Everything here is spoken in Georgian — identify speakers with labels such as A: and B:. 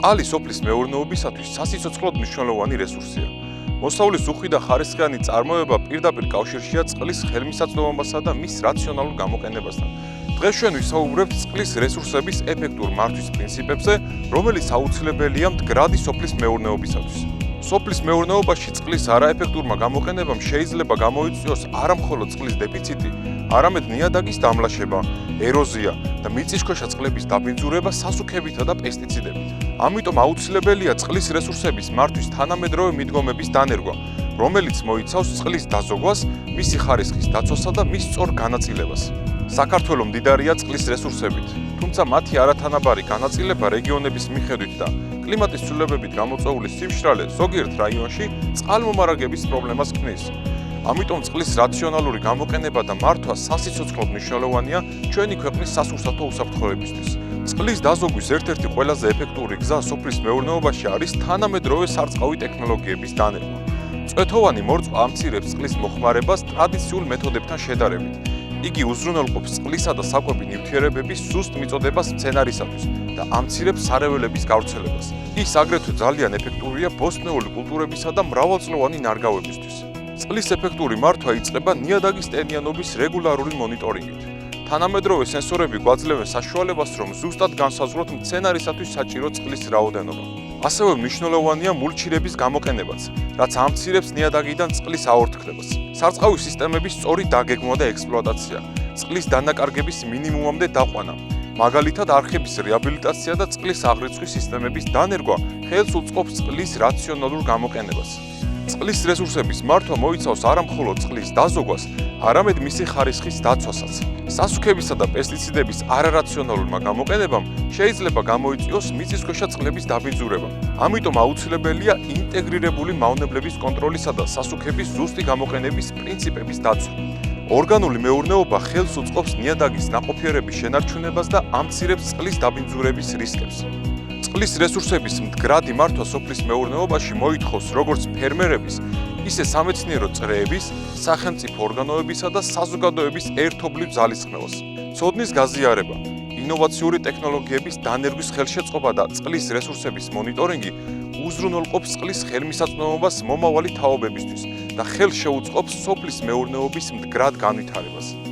A: წყალი სოფლის მეურნეობისათვის სასიცოცხლოდ მნიშვნელოვანი რესურსია. მოსავლის უხვი და ხარისხიანი წარმოება პირდაპირ კავშირშია წყლის ხელმისაწვდომობასა და მის რაციონალურ გამოყენებასთან. დღეს ჩვენ ვისაუბრებთ წყლის რესურსების ეფექტურ მართვის პრინციპებზე, რომელიც აუცილებელია მდგრადი სოფლის მეურნეობისათვის. სოფლის მეურნეობაში წყლის არაეფექტურმა გამოყენებამ შეიძლება გამოიწვიოს არა მხოლოდ წყლის დეფიციტი, არამედ ნიადაგის დამლაშება, ეროზია და მიწისქვეშა წყლების დაბინძურება სასუქებითა და პესტიციდებით. ამიტომ აუცილებელია წყლის რესურსების მართვის თანამედროვე მიდგომების დანერგვა, რომელიც მოიცავს წყლის დაზოგვას, მისი ხარისხის დაცვასა და მის სწორ განაწილებას. საქართველო მდიდარია წყლის რესურსებით, თუმცა მათი არათანაბარი განაწილება რეგიონების მიხედვით და კლიმატის ცვლილებებით გამოწვეული სიმშრალე ზოგიერთ რაიონში წყალმომარაგების პრობლემას ქმნის. ამიტომ წყლის რაციონალური გამოყენება და მართვა სასიცოცხლოდ მნიშვნელოვანია ჩვენი ქვეყნის სასურსათო უსაფრთხოებისთვის. წყლის დაზოგვის ერთ-ერთი ყველაზე ეფექტური გზა სოფლის მეურნეობაში არის თანამედროვე სარწყავი ტექნოლოგიების დანერგვა. წვეთოვანი მორწვა ამცირებს წყლის მოხმარებას ტრადიციულ მეთოდებთან შედარებით. იგი უზრუნველყოფს წყლისა და საკვები ნივთიერებების ზუსტ მიწოდებას მცენარისათვის და ამცირებს სარეველების გავრცელებას. ის აგრეთვე ძალიან ეფექტურია ბოსტნეული კულტურებისა და მრავალწლოვანი ნარგავებისთვის. წყლის ეფექტური მართვა იწყება ნიადაგის ტენიანობის რეგულარული მონიტორინგით. თანამედროვე სენსორები გვაძლევენ საშუალებას, რომ ზუსტად განსაზღვროთ მცენარისათვის საჭირო წყლის რაოდენობა. ასევე მნიშვნელოვანია მულჩირების გამოყენებაც, რაც ამცირებს ნიადაგიდან წყლის აორთქლებას. სარწყავი სისტემების სწორი დაგეგმვა და ექსპლუატაცია, წყლის დანაკარგების მინიმუმამდე დაყვანა, მაგალითად არხების რეაბილიტაცია და წყლის აღრიცხვის სისტემების დანერგვა ხელს უწყობს წყლის რაციონალურ გამოყენებას. წყლის რესურსების მართვა მოიცავს არა მხოლოდ წყლის დაზოგვას, არამედ მისი ხარისხის დაცვასაც. სასუქებისა და პესტიციდების არარაციონალურმა გამოყენებამ შეიძლება გამოიწვიოს მიწისქვეშა წყლების დაბინძურება. ამიტომ აუცილებელია ინტეგრირებული მავნებლების კონტროლისა და სასუქების ზუსტი გამოყენების პრინციპების დაცვა. ორგანული მეურნეობა ხელს უწყობს ნიადაგის ნაყოფიერების შენარჩუნებას და ამცირებს წყლის დაბინძურების რისკებს. წყლის რესურსების მდგრადი მართვა სოფლის მეურნეობაში მოითხოვს როგორც ფერმერების, ისე სამეცნიერო წრეების, სახელმწიფო ორგანოებისა და საზოგადოების ერთობლივ ძალისხმევას. ცოდნის გაზიარება, ინოვაციური ტექნოლოგიების დანერგვის ხელშეწყობა და წყლის რესურსების მონიტორინგი უზრუნველყოფს წყლის ხელმისაწვდომობას მომავალი თაობებისთვის და ხელს შეუწყობს სოფლის მეურნეობის მდგრად განვითარებას.